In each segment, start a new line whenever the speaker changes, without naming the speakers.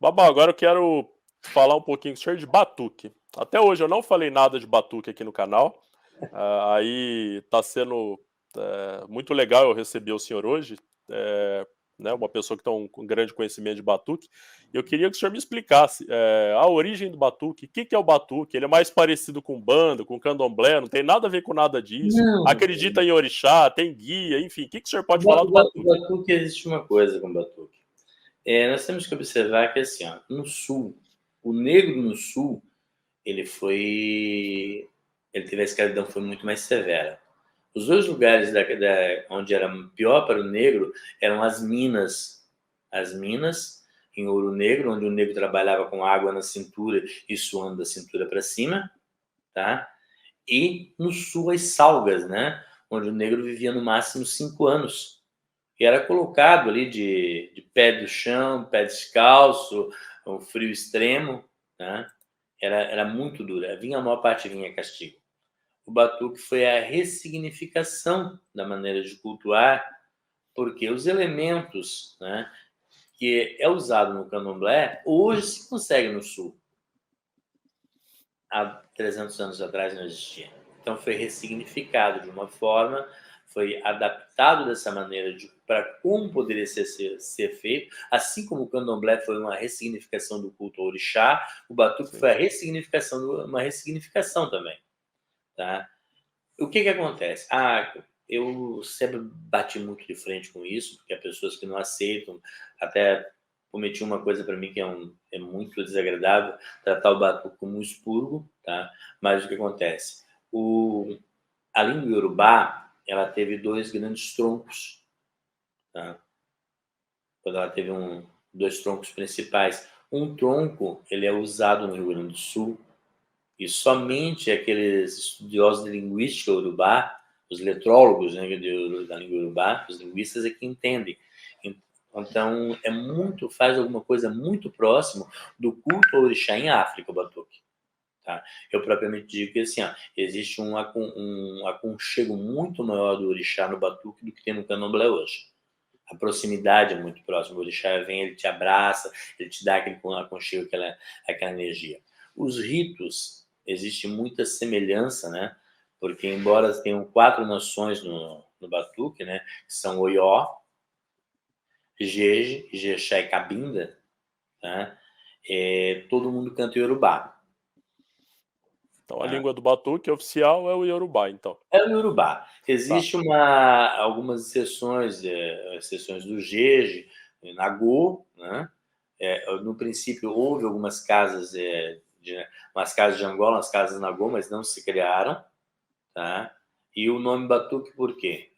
Babá, agora eu quero falar um pouquinho com o senhor de batuque. Até hoje eu não falei nada de batuque aqui no canal. Aí tá sendo muito legal eu receber o senhor hoje, né, uma pessoa que tem um grande conhecimento de batuque. Eu queria que o senhor me explicasse a origem do batuque, o que que é o batuque? Ele é mais parecido com banda, com candomblé, não tem nada a ver com nada disso.
Não,
Acredita em orixá, tem guia, enfim. O que que o senhor pode falar do
o
batuque?
batuque existe uma coisa com o batuque. Nós temos que observar que, assim, ó, no sul, o negro no sul, ele foi ele teve a escravidão foi muito mais severa. Os 2 lugares onde era pior para o negro eram as minas em Ouro Negro, onde o negro trabalhava com água na cintura e suando da cintura para cima, tá? E no sul as salgas, né? Onde o negro vivia no máximo 5 anos. E era colocado ali de pé do chão, pé descalço, um frio extremo, né? Era muito dura. Vinha a maior parte vinha castigo. O batuque foi a ressignificação da maneira de cultuar, porque os elementos, né, que é usado no candomblé, hoje se consegue no sul. Há 300 anos atrás não existia. Então foi ressignificado de uma forma, foi adaptado dessa maneira para como poderia ser feito, assim como o candomblé foi uma ressignificação do culto ao orixá, o batuque
Sim.
foi a ressignificação, uma ressignificação também, tá? O que que acontece? Eu sempre bati muito de frente com isso, porque há pessoas que não aceitam, até cometi uma coisa para mim que é muito desagradável, tratar o batuque como um expurgo, tá? Mas o que acontece? A língua iorubá, ela teve 2 grandes troncos, tá? Quando ela teve 2 troncos principais. Um tronco, ele é usado no Rio Grande do Sul, e somente aqueles estudiosos de linguística urubá, os letrólogos, né, da língua urubá, os linguistas é que entendem. Então, faz alguma coisa muito próximo do culto ao orixá em África, o batuque. Tá? Eu propriamente digo que assim, ó, existe um aconchego muito maior do orixá no batuque do que tem no candomblé hoje. A proximidade é muito próxima. O orixá vem, ele te abraça, ele te dá aquele aconchego, aquela energia. Os ritos, existe muita semelhança, né? Porque embora tenham 4 nações no batuque, né? Que são Oió, Jeje, Ijexá e Cabinda, né? Todo mundo canta Yorubá.
Então a
Tá?
língua do batuque oficial é o Yorubá, então.
É o Yorubá.
Tá.
Existe algumas exceções do Jeje, Nagô, né? No princípio houve algumas casas, umas casas de Angola, umas casas Nagô, mas não se criaram, tá? E o nome Batuque por quê?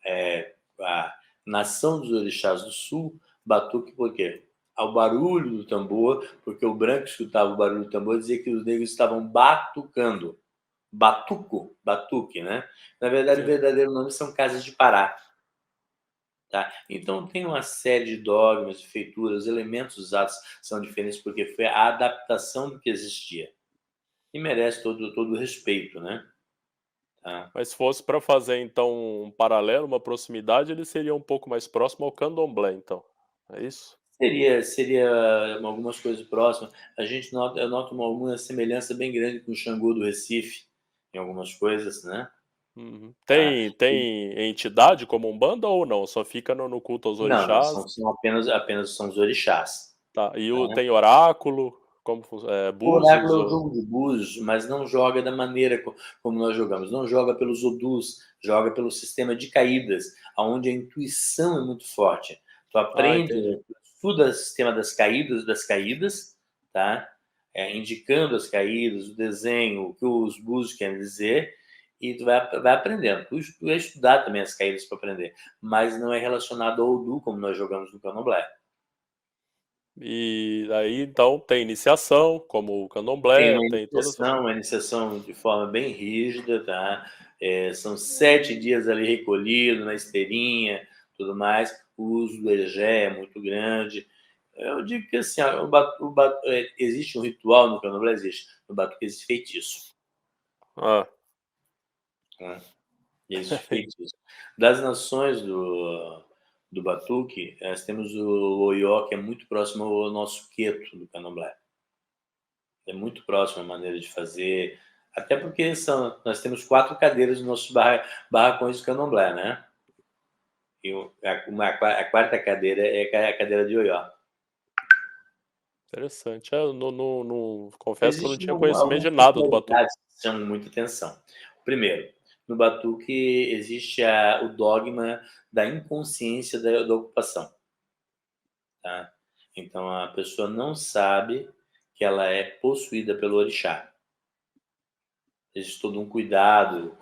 A nação dos orixás do sul, Batuque por quê? Ao barulho do tambor, porque o branco escutava o barulho do tambor e dizia que os negros estavam batucando. Batuque, né? Na verdade, o
Sim.
verdadeiro nome são casas de Pará, tá? Então tem uma série de dogmas, de feituras, elementos usados são diferentes porque foi a adaptação do que existia e merece todo o respeito, né? Tá?
Mas se fosse para fazer então um paralelo, uma proximidade, ele seria um pouco mais próximo ao candomblé, então. É isso?
Seria algumas coisas próximas. Eu noto alguma semelhança bem grande com o Xangô do Recife, em algumas coisas, né?
Uhum.
Tá?
Tem entidade como Umbanda ou não? Só fica no culto aos
Não, não,
orixás?
são apenas são os orixás.
Tá. E
Tá?
tem oráculo?
O oráculo
Búzios?
é o jogo de búzios, mas não joga da maneira como nós jogamos. Não joga pelos odus, joga pelo sistema de caídas, onde a intuição é muito forte. Tu
Ah,
aprende,
entendi.
estuda o sistema das caídas, tá? Indicando as caídas, o desenho, o que os búzios querem dizer, e tu vai aprendendo. Tu vai estudar também as caídas para aprender, mas não é relacionado ao odu como nós jogamos no candomblé.
E aí então tem iniciação, como o
Tem
candomblé, tem todas essas.
uma iniciação de forma bem rígida, tá? São 7 dias ali recolhido na esteirinha, tudo mais. O uso do egé é muito grande. Eu digo que assim, existe um ritual no candomblé, existe. No batuque existe feitiço,
Ah,
né? Existe feitiço. Das nações do batuque, nós temos o oió, que é muito próximo ao nosso queto do candomblé. É muito próximo a maneira de fazer, até porque nós temos 4 cadeiras nos nossos barracões do candomblé, né? E a quarta cadeira é a cadeira de oió.
Interessante. É, eu não confesso que eu não
Existem
tinha conhecimento de
algumas
nada do batuque.
peculiaridades que chamam muita atenção. Primeiro, no batuque existe o dogma da inconsciência da ocupação, tá? Então a pessoa não sabe que ela é possuída pelo orixá. Existe todo um cuidado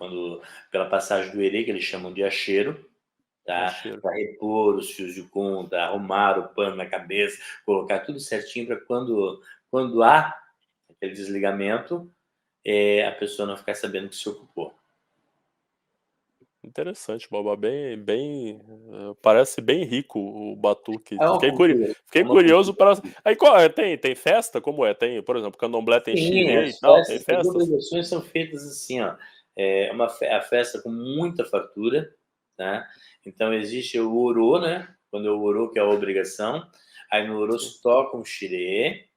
pela passagem do erê, que eles chamam de acheiro,
É
tá?
cheiro.
Para repor os fios de conta, arrumar o pano na cabeça, colocar tudo certinho para quando há aquele desligamento, a pessoa não ficar sabendo que se ocupou.
Interessante, Boba. Parece bem rico o batuque.
É uma cultura, é
Fiquei
uma
curioso
cultura.
para. Aí tem festa? Como é? Tem, por exemplo, Candomblé tem
Sim,
xirê e
as
tal? Tem
festas, as
festas?
obrigações são feitas assim, ó. A festa com muita fartura, tá? Então existe o orô, né? Quando é o orô, que é a obrigação. Aí no orô
Sim.
se toca um xirê.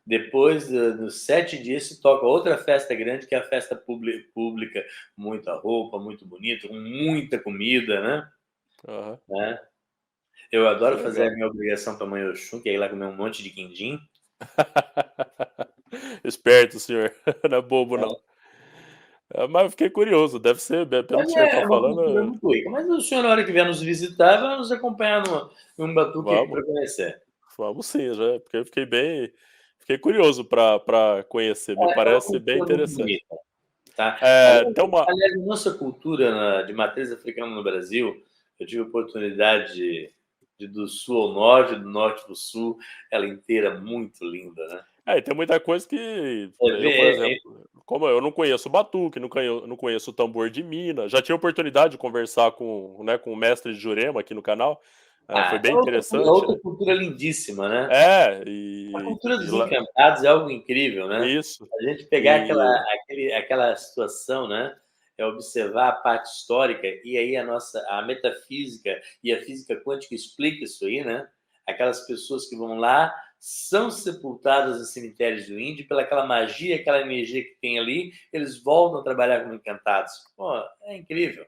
Depois dos 7 dias se toca outra festa grande, que é a festa pública, muita roupa, muito bonito, com muita comida, né?
Aham.
Né? Eu
Que
adoro fazer a
legal.
minha obrigação para a mãe Oxum, que é ir lá comer um monte de quindim.
Esperto, senhor. Não é bobo, não.
Né?
Mas eu fiquei curioso. Deve ser, pelo
Mas
que o senhor tá
é uma cultura
falando.
muito rica. Mas o senhor, na hora que vier nos visitar, vai nos acompanhar num batuque aqui
Vamos,
para conhecer.
vamos sim, já. Porque eu fiquei curioso para conhecer. Me
É uma
parece bem
cultura muito
interessante.
bonita, tá?
É,
Aliás,
tem uma.
aliás, a nossa cultura de matriz africana no Brasil, eu tive a oportunidade de do sul ao norte, do norte para o sul, ela inteira muito linda, né?
E tem muita coisa que
É,
eu, por
é,
exemplo, como eu não conheço o batuque, não conheço o tambor de Minas, já tive a oportunidade de conversar com o mestre de Jurema aqui no canal, foi
é
bem interessante,
outra
né?
cultura lindíssima, né?
É,
A cultura
e
dos
lá,
encantados é algo incrível, né?
isso,
A gente pegar
e
aquela situação, né? É observar a parte histórica e aí a metafísica e a física quântica explica isso aí, né? Aquelas pessoas que vão lá são sepultadas nos cemitérios do Índio pela aquela magia, aquela energia que tem ali, eles voltam a trabalhar como encantados. Pô, é incrível.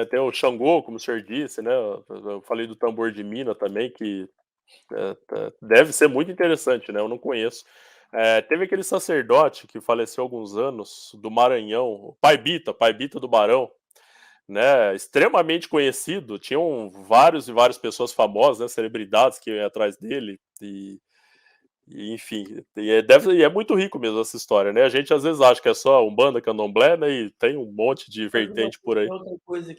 tem o Xangô, como o senhor disse, né? Eu falei do tambor de Minas também, que deve ser muito interessante, né? Eu não conheço. Teve aquele sacerdote que faleceu há alguns anos, do Maranhão, o Pai Bita do Barão, né, extremamente conhecido, tinham vários e várias pessoas famosas, né, celebridades que iam atrás dele, enfim, e é muito rico mesmo essa história, né, a gente às vezes acha que é só Umbanda, Candomblé, né, e tem um monte de
Mas
vertente por aí.
outra coisa